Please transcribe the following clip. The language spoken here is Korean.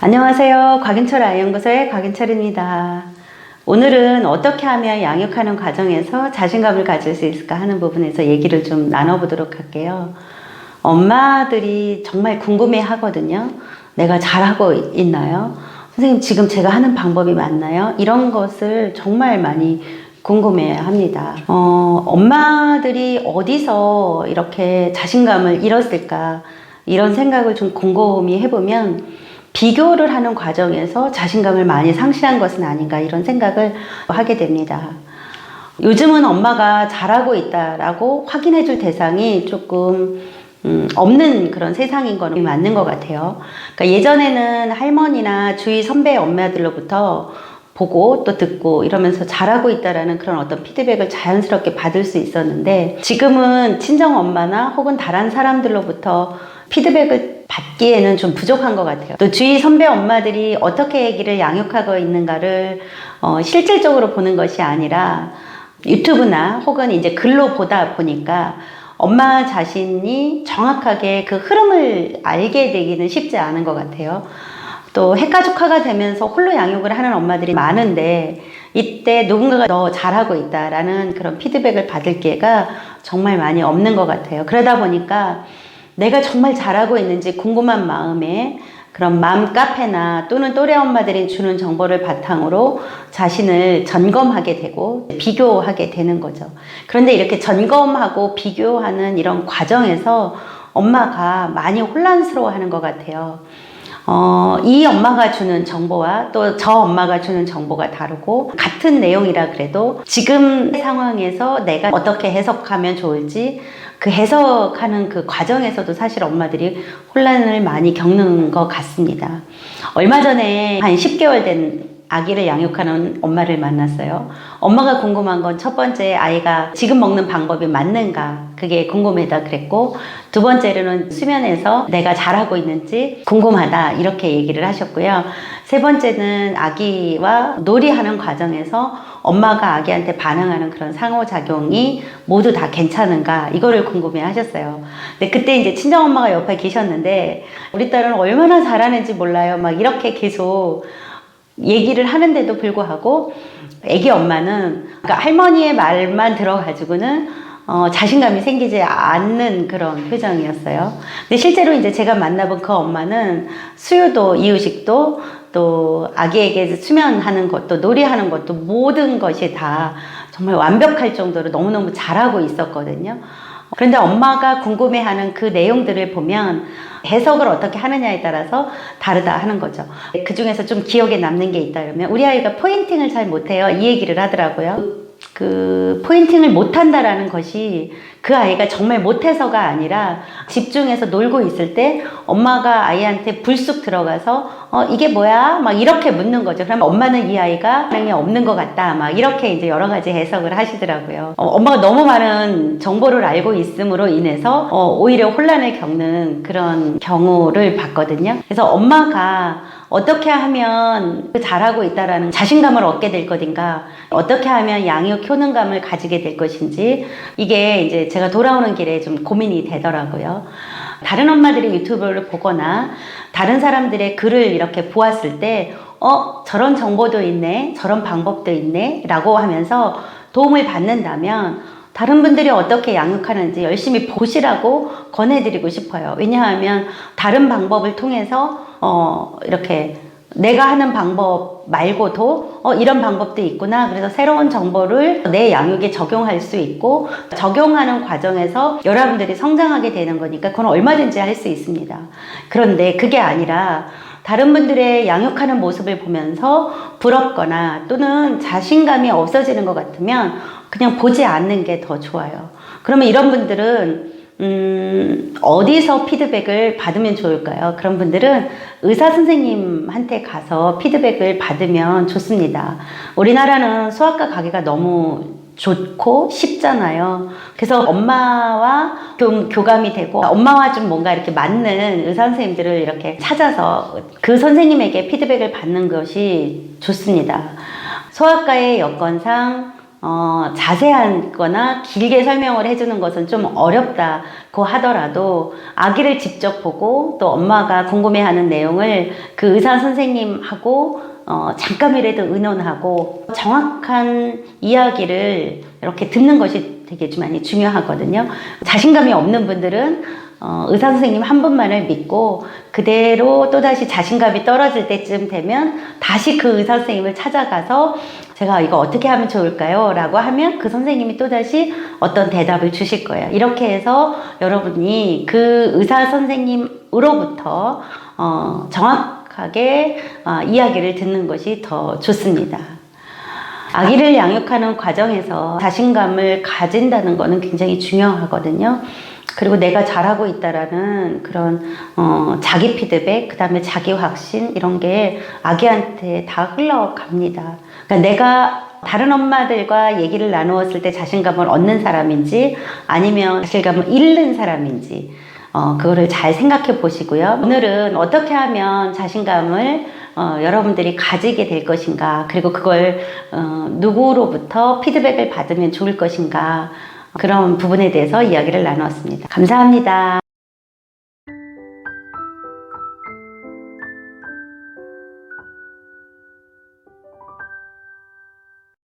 안녕하세요. 곽인철 아이연구소의 곽인철입니다. 오늘은 어떻게 하면 양육하는 과정에서 자신감을 가질 수 있을까 하는 부분에서 얘기를 좀 나눠보도록 할게요. 엄마들이 정말 궁금해 하거든요. 내가 잘하고 있나요? 선생님, 지금 제가 하는 방법이 맞나요? 이런 것을 정말 많이 궁금해 합니다. 엄마들이 어디서 이렇게 자신감을 잃었을까? 이런 생각을 좀 곰곰이 해보면 비교를 하는 과정에서 자신감을 많이 상실한 것은 아닌가 이런 생각을 하게 됩니다. 요즘은 엄마가 잘하고 있다라고 확인해 줄 대상이 조금 없는 그런 세상인 거는 맞는 것 같아요. 그러니까 예전에는 할머니나 주위 선배 엄마들로부터 보고 또 듣고 이러면서 잘하고 있다라는 그런 어떤 피드백을 자연스럽게 받을 수 있었는데, 지금은 친정 엄마나 혹은 다른 사람들로부터 피드백을 받기에는 좀 부족한 것 같아요. 또 주위 선배 엄마들이 어떻게 아기를 양육하고 있는가를 실질적으로 보는 것이 아니라 유튜브나 혹은 이제 글로 보다 보니까 엄마 자신이 정확하게 그 흐름을 알게 되기는 쉽지 않은 것 같아요. 또 핵가족화가 되면서 홀로 양육을 하는 엄마들이 많은데, 이때 누군가가 너 잘하고 있다라는 그런 피드백을 받을 기회가 정말 많이 없는 것 같아요. 그러다 보니까 내가 정말 잘하고 있는지 궁금한 마음에 그런 맘 카페나 또는 또래 엄마들이 주는 정보를 바탕으로 자신을 점검하게 되고 비교하게 되는 거죠. 그런데 이렇게 점검하고 비교하는 이런 과정에서 엄마가 많이 혼란스러워하는 것 같아요. 이 엄마가 주는 정보와 또 저 엄마가 주는 정보가 다르고, 같은 내용이라 그래도 지금 상황에서 내가 어떻게 해석하면 좋을지 그 해석하는 그 과정에서도 사실 엄마들이 혼란을 많이 겪는 것 같습니다. 얼마 전에 한 10개월 된 아기를 양육하는 엄마를 만났어요. 엄마가 궁금한 건 첫 번째, 아이가 지금 먹는 방법이 맞는가, 그게 궁금하다 그랬고, 두 번째로는 수면에서 내가 잘하고 있는지 궁금하다 이렇게 얘기를 하셨고요. 세 번째는 아기와 놀이하는 과정에서 엄마가 아기한테 반응하는 그런 상호작용이 모두 다 괜찮은가, 이거를 궁금해 하셨어요. 근데 그때 이제 친정엄마가 옆에 계셨는데, 우리 딸은 얼마나 잘하는지 몰라요, 막 이렇게 계속 얘기를 하는데도 불구하고 애기 엄마는, 그러니까 할머니의 말만 들어가지고는 자신감이 생기지 않는 그런 표정이었어요. 근데 실제로 이제 제가 만나본 그 엄마는 수유도 이유식도 또 아기에게 수면하는 것도 놀이하는 것도 모든 것이 다 정말 완벽할 정도로 너무너무 잘하고 있었거든요. 그런데 엄마가 궁금해하는 그 내용들을 보면 해석을 어떻게 하느냐에 따라서 다르다 하는 거죠. 그 중에서 좀 기억에 남는 게 있다 그러면, 우리 아이가 포인팅을 잘 못해요, 이 얘기를 하더라고요. 그 포인팅을 못한다라는 것이 그 아이가 정말 못해서가 아니라 집중해서 놀고 있을 때 엄마가 아이한테 불쑥 들어가서 이게 뭐야? 막 이렇게 묻는 거죠. 그럼 엄마는 이 아이가 반응이 없는 것 같다, 막 이렇게 이제 여러 가지 해석을 하시더라고요. 엄마가 너무 많은 정보를 알고 있음으로 인해서 오히려 혼란을 겪는 그런 경우를 봤거든요. 그래서 엄마가 어떻게 하면 잘하고 있다라는 자신감을 얻게 될 것인가, 어떻게 하면 양육 효능감을 가지게 될 것인지, 이게 이제 제가 돌아오는 길에 좀 고민이 되더라고요. 다른 엄마들이 유튜브를 보거나 다른 사람들의 글을 이렇게 보았을 때 저런 정보도 있네, 저런 방법도 있네 라고 하면서 도움을 받는다면 다른 분들이 어떻게 양육하는지 열심히 보시라고 권해드리고 싶어요. 왜냐하면 다른 방법을 통해서 이렇게 내가 하는 방법 말고도 이런 방법도 있구나, 그래서 새로운 정보를 내 양육에 적용할 수 있고, 적용하는 과정에서 여러분들이 성장하게 되는 거니까 그건 얼마든지 할 수 있습니다. 그런데 그게 아니라 다른 분들의 양육하는 모습을 보면서 부럽거나 또는 자신감이 없어지는 것 같으면 그냥 보지 않는 게 더 좋아요. 그러면 이런 분들은 어디서 피드백을 받으면 좋을까요? 그런 분들은 의사 선생님한테 가서 피드백을 받으면 좋습니다. 우리나라는 소아과 가기가 너무 좋고 쉽잖아요. 그래서 엄마와 좀 교감이 되고 엄마와 좀 뭔가 이렇게 맞는 의사 선생님들을 이렇게 찾아서 그 선생님에게 피드백을 받는 것이 좋습니다. 소아과의 여건상 자세한 거나 길게 설명을 해주는 것은 좀 어렵다고 하더라도 아기를 직접 보고 또 엄마가 궁금해하는 내용을 그 의사 선생님하고 잠깐이라도 의논하고 정확한 이야기를 이렇게 듣는 것이 되게 좀 많이 중요하거든요. 자신감이 없는 분들은 의사 선생님 한 분만을 믿고 그대로 또다시 자신감이 떨어질 때쯤 되면 다시 그 의사 선생님을 찾아가서 제가 이거 어떻게 하면 좋을까요? 라고 하면 그 선생님이 또다시 어떤 대답을 주실 거예요. 이렇게 해서 여러분이 그 의사 선생님으로부터 정확하게 이야기를 듣는 것이 더 좋습니다. 아기를 양육하는 과정에서 자신감을 가진다는 것은 굉장히 중요하거든요. 그리고 내가 잘하고 있다라는 그런 자기 피드백, 그 다음에 자기 확신 이런 게 아기한테 다 흘러갑니다. 그러니까 내가 다른 엄마들과 얘기를 나누었을 때 자신감을 얻는 사람인지 아니면 자신감을 잃는 사람인지 그거를 잘 생각해 보시고요. 오늘은 어떻게 하면 자신감을 여러분들이 가지게 될 것인가, 그리고 그걸 누구로부터 피드백을 받으면 좋을 것인가, 그런 부분에 대해서 이야기를 나누었습니다. 감사합니다.